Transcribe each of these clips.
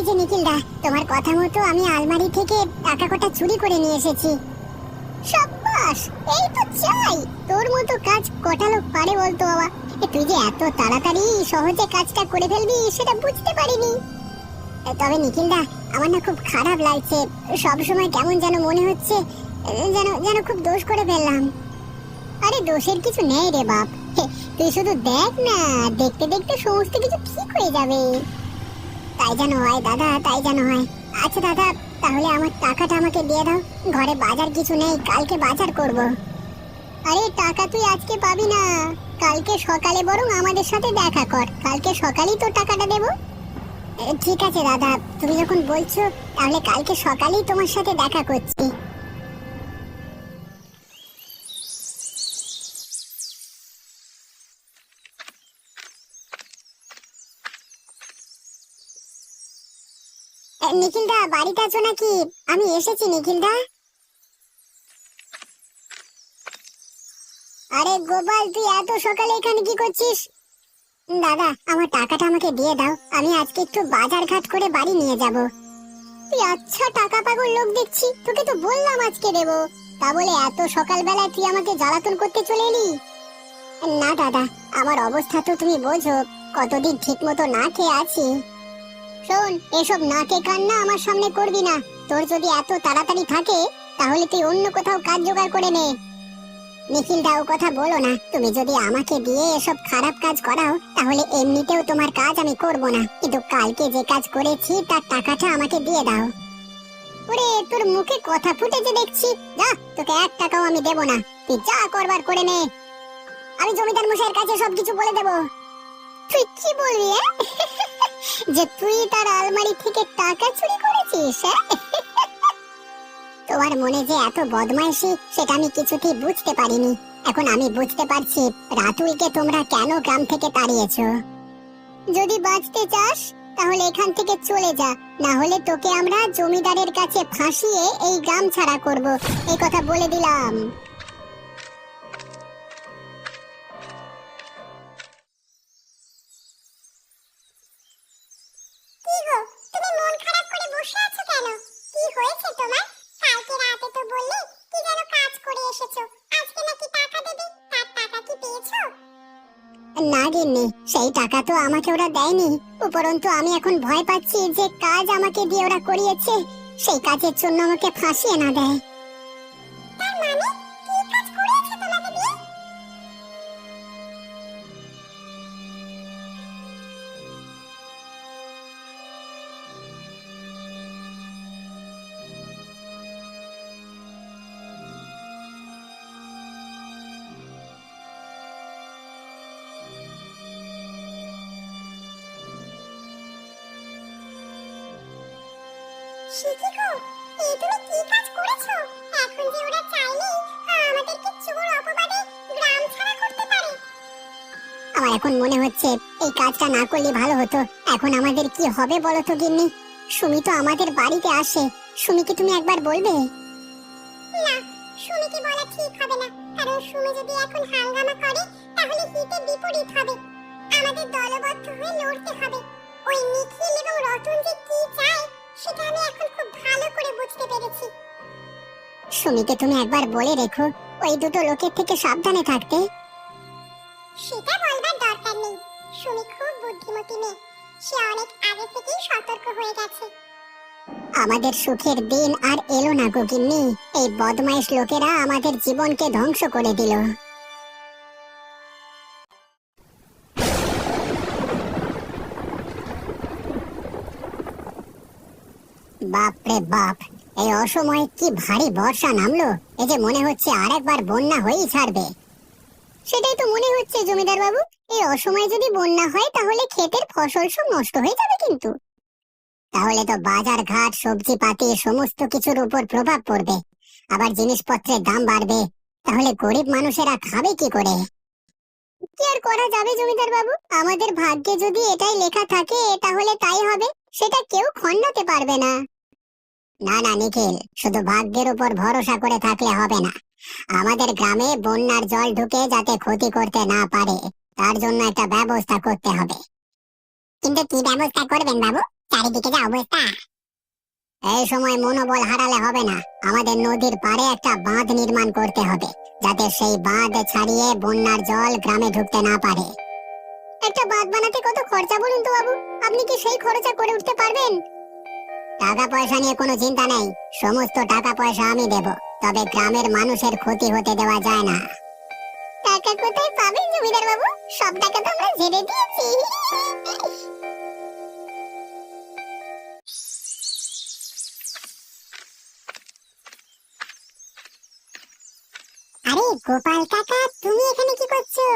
যে নিখিলদা, তোমার কথা মতো আমি আলমারি থেকে টাকা কটা চুরি করে নিয়ে এসেছি। সাব্বাস, এই তো চাই। তোর মতো কাজ কটা লোক পারে বলতো বাবা? তুই যে এত তাড়াতাড়ি সহজে কাজটা করে ফেলবি সেটা বুঝতে পারিনি। তবে নিখিলদা, আমার না খুব খারাপ লাগছে। সব সময় কেমন যেন মনে হচ্ছে যেন যেন খুব দোষ করে ফেললাম। আরে দোষের কিছু নেই রে বাপ, তুই শুধু দেখ না, দেখতে দেখতে সমস্ত কিছু ঠিক হয়ে যাবে। তাই যেন হয় দাদা, তাই যেন হয়। আচ্ছা দাদা, তাহলে আমার টাকাটা আমাকে দিয়ে দাও। ঘরে বাজার কিছু নেই, কালকে বাজার করব। আরে টাকা তুই আজকে পাবি না, কালকে সকালে বরং আমাদের সাথে দেখা কর, কালকে সকালেই তোর টাকাটা দেবো। ঠিক আছে দাদা, তুমি যখন বলছো তাহলে কালকে সকালেই তোমার সাথে দেখা করছি। নিখিলদা, বাড়িতে আছো নাকি? আমি এসেছি নিখিলদা। আরে গোপাল, তুই এত সকালে এখানে কি করছিস? দাদা, আমার টাকাটা আমাকে দিয়ে দাও, আমি আজকে একটু বাজার ঘাট করে বাড়ি নিয়ে যাব। তুই আচ্ছা টাকা পাগল লোক দেখছি, তোকে তো বললাম আজকে দেবো, তা বলে এত সকালবেলায় তুই আমাকে জ্বালাতন করতে চলে এলি। না দাদা, আমার অবস্থা তো তুমি বোঝো, কতদিন ঠিক মতো না খেয়ে আছি। শোন, এসব নাকে কান্না আমার সামনে করবি না। তোর যদি এত তাড়াতাড়ি থাকে তাহলে তুই অন্য কোথাও কাজ জোগাড় করে নে। নিখিল দাও, কথা বলো না। তুমি যদি আমাকে দিয়ে এসব খারাপ কাজ করাও তাহলে এমনিতেও তোমার কাজ আমি করব না, কিন্তু কালকে যে কাজ করেছি তার টাকাটা আমাকে দিয়ে দাও। ওরে, তোর মুখে কথা ফুটেছে দেখছি। যা, তোকে 1 টাকাও আমি দেব না, তুই যা করবার করে নে। আমি জমিদার মশাইয়ের কাছে সবকিছু বলে দেব। তুই কি বলবি? যে তুই তার আলমারি থেকে টাকা চুরি করেছিস? তোমার মনে যে এত বদমাইশি সেটা আমি কিছুতেই বুঝতে পারিনি। এখন আমি বুঝতে পারছি রাতুলকে তোমরা কেন গ্রাম থেকে তাড়িয়েছো। যদি বাঁচতে চাস তাহলে এখান থেকে চলে যা, না হলে তোকে আমরা জমিদারের কাছে ফাঁসিয়ে এই গ্রাম ছাড়া করব, এই কথা বলে দিলাম। কি গো, তুমি মন খারাপ করে বসে আছো কেন? কি হয়েছে তোমার? কালকে রাতে তো বললে কি যেন কাজ করে এসেছো, আজকে নাকি টাকা দেবে, তার টাকা কি পেয়েছো? না গিন্নি, সেই টাকা তো আমাকে ওরা দেয়নি। উপরন্তু আমি এখন ভয় পাচ্ছি যে কাজ আমাকে দিয়ে ওরা করিয়েছে, সেই কাজের জন্য আমাকে ফাঁসিয়ে না দেয়। তার মানে কি কাজ করিয়েছে তোমাকে দিয়ে? শিখিকো, এই তুমি কি কাজ করেছো? এখন যে ওরা চাইলেই আমাদেরকে চোর অপবাদে গ্রাম ছাড়া করতে পারে। আমার এখন মনে হচ্ছে এই কাজটা না করলে ভালো হতো। এখন আমাদের কি হবে বলো তো গিন্নি? সুমি তো আমাদের বাড়িতে আসে, সুমিকে তুমি একবার বলবে? না, সুমিকে বলা ঠিক হবে না, কারণ সুমি যদি এখন হাঙ্গামা করে তাহলে হিতে বিপরীত হবে। আমাদের দলবদ্ধ হয়ে লড়তে হবে। ওই নিখিল এবং রতন যে কি চায় সেটা আমি এখন খুব ভালো করে বুঝতে পেরেছি। সুমিকে তুমি একবার বলে রেখো ওই দুটো লোকের থেকে সাবধানে থাকতে। সেটা বলবার দরকার নেই, সুমি খুব বুদ্ধিমতী মেয়ে, সে অনেক আগে থেকেই সতর্ক হয়ে গেছে। আমাদের সুখের দিন আর এলো না গো গিন্নি, এই বদমাইশ লোকেরা আমাদের জীবনকে ধ্বংস করে দিল। বাপরে বাপ, এই অসময়ে কি ভারী বর্ষা নামলো। এই যে মনে হচ্ছে আরেকবার বন্যা হয়েই ছাড়বে। সেটাই তো মনে হচ্ছে জমিদার বাবু, এই অসময়ে যদি বন্যা হয় তাহলে ক্ষেতের ফসল সব নষ্ট হয়ে যাবে। কিন্তু তাহলে তো বাজার ঘাট সবজি পাতি সমস্ত কিছুর উপর প্রভাব পড়বে, আবার জিনিসপত্রের দাম বাড়বে। তাহলে গরিব মানুষেরা খাবে কি করে? কি আর করা যাবে জমিদার বাবু, আমাদের ভাগ্যে যদি এটাই লেখা থাকে তাহলে তাই হবে, সেটা কেউ খণ্ডাতে পারবে না। না না নিখিল, শুধু ভাগ্যের উপর ভরসা করে থাকলে হবে না। আমাদের গ্রামে বন্যার জল ঢুকে যাতে ক্ষতি করতে না পারে তার জন্য একটা ব্যবস্থা করতে হবে। কিন্তু কি ব্যবস্থা করবেন বাবু? চারিদিকে যা অবস্থা। এই সময় মনোবল হারালে হবে না, আমাদের নদীর পাড়ে একটা বাঁধ নির্মাণ করতে হবে, যাতে সেই বাঁধ ছাড়িয়ে বন্যার জল গ্রামে ঢুকতে না পারে। একটা বাঁধ বানাতে কত খরচা বলুন তো বাবু? আপনি কি সেই খরচা করে উঠতে পারবেন? টাকা পয়সা নিয়ে কোনো চিন্তা নেই, সমস্ত টাকা পয়সা আমি দেব, তবে গ্রামের মানুষের ক্ষতি হতে দেওয়া যায় না। টাকা কোথায় পাবেন জমিদার বাবু? সব টাকা তো আমরা ঝেড়ে দিয়েছি। আরে গোপাল কাকা, তুমি এখানে কি করছো?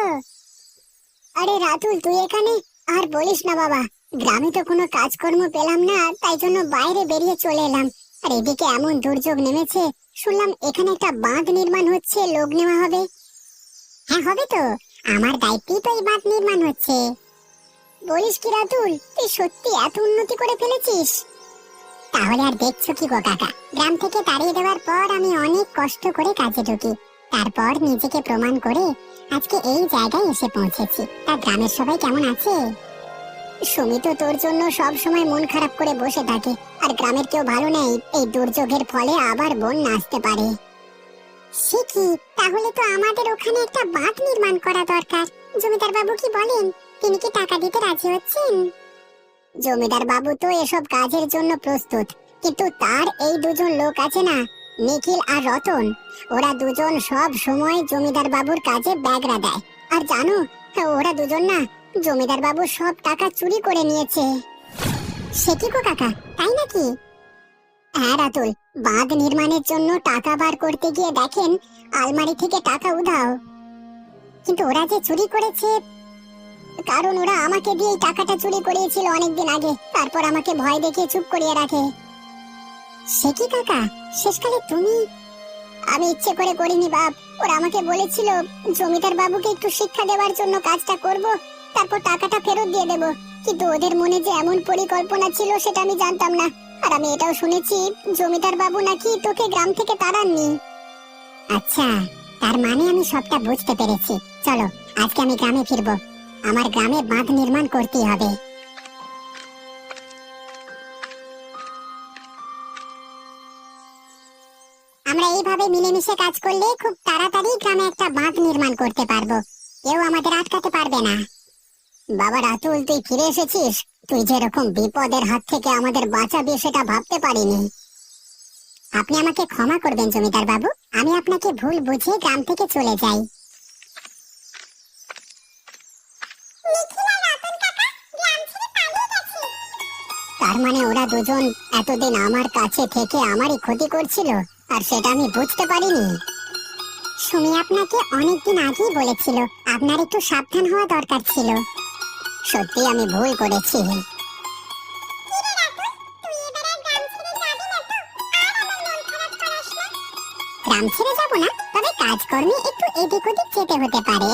আরে রাতুল, তুই এখানে? আর বলিস না বাবা, গ্রামে তো কোনো কাজকর্ম পেলাম না, তাই জন্য বাইরে বেরিয়ে চলে এলাম। আর এদিকে এমন দুর্যোগ নেমেছে, শুনলাম এখানে একটা বাঁধ নির্মাণ হচ্ছে, লোক নেওয়া হবে। হ্যাঁ হবে তো, আমার দায়িত্বেই তো এই বাঁধ নির্মাণ হচ্ছে। বলিস কি রাতুল, তুই সত্যি এত উন্নতি করে ফেলেছিস? তাহলে আর দেখছো কি গো কাকা, গ্রাম থেকে তাড়িয়ে দেওয়ার পর আমি অনেক কষ্ট করে কাজে ঢুকি, তারপর নিজেকে প্রমাণ করে আজকে এই জায়গায় এসে পৌঁছেছি। তা গ্রামের সবাই কেমন আছে? সুমি তো তোর জন্য সব সময় মন খারাপ করে বসে থাকে, আর গ্রামের কেউ ভালো নেই, এই দুর্যোগের ফলে আবার বন্যা আসতে পারে। সে কি, তাহলে তো আমাদের ওখানে একটা বাঁধ নির্মাণ করা দরকার। জমিদার বাবু কি বলেন? তিনি কি টাকা দিতে রাজি হচ্ছেন? জমিদার বাবু তো এসব কাজের জন্য প্রস্তুত, কিন্তু তার এই দুজন লোক আছে না, নিখিল আর রতন, ওরা দুজন সব সময় জমিদার বাবুর কাজে ব্যাগরা দেয়। আর জানো, ওরা দুজন না জমিদার বাবুর সব টাকা চুরি করে নিয়েছে। সে কি গো কাকা, তাই নাকি? হ্যাঁ রাতুল, বাঁধ নির্মাণের জন্য টাকা বার করতে গিয়ে দেখেন আলমারি থেকে টাকা উধাও। কিন্তু ওরা যে চুরি করেছে, কারণ ওরা আমাকে দিয়ে টাকাটা চুরি করিয়েছিল অনেকদিন আগে, তারপর আমাকে ভয় দেখিয়ে চুপ করিয়ে রাখে। সে কি কাকা, শেষকালে তুমি? আমি ইচ্ছে করে করিনি বাপ, ওরা আমাকে বলেছিল জমিদার বাবুকে একটু শিক্ষা দেওয়ার জন্য কাজটা করব, তারপর টাকাটা ফেরত দিয়ে দেব। কিন্তু ওদের মনে যে এমন পরিকল্পনা ছিল সেটা আমি জানতাম না। আর আমি এটাও শুনেছি জমিদার বাবু নাকি তোকে গ্রাম থেকে তাড়াননি। আচ্ছা, তার মানে আমি সবটা বুঝতে পেরেছি। চলো আজকে আমি গ্রামে ফিরবো, আমার গ্রামে বাঁধ নির্মাণ করতেই হবে। আমরা এইভাবে মিলেমিশে কাজ করলে খুব তাড়াতাড়ি গ্রামে একটা বাঁধ নির্মাণ করতে পারবো, কেউ আমাদের আটকাতে পারবে না। বাবা রাতুল, তুই ফিরে এসেছিস। তুই যেরকম বিপদের হাত থেকে আমাদের বাঁচাবি সেটা ভাবতে পারিনি। আপনি আমাকে ক্ষমা করবেন জমিদার বাবু, আমি আপনাকে ভুল বুঝে গ্রাম থেকে চলে যাই। তার মানে ওরা দুজন এতদিন আমার কাছে থেকে আমারই ক্ষতি করছিল, আর সেটা আমি বুঝতে পারিনি। সুমি আপনাকে অনেকদিন আগেই বলেছিল আপনার একটু সাবধান হওয়া দরকার ছিল। সত্যি আমি ভুল করেছি। গ্রাম ছেড়ে যাব না, তবে কাজকর্মে একটু এদিক ওদিক যেতে হতে পারে।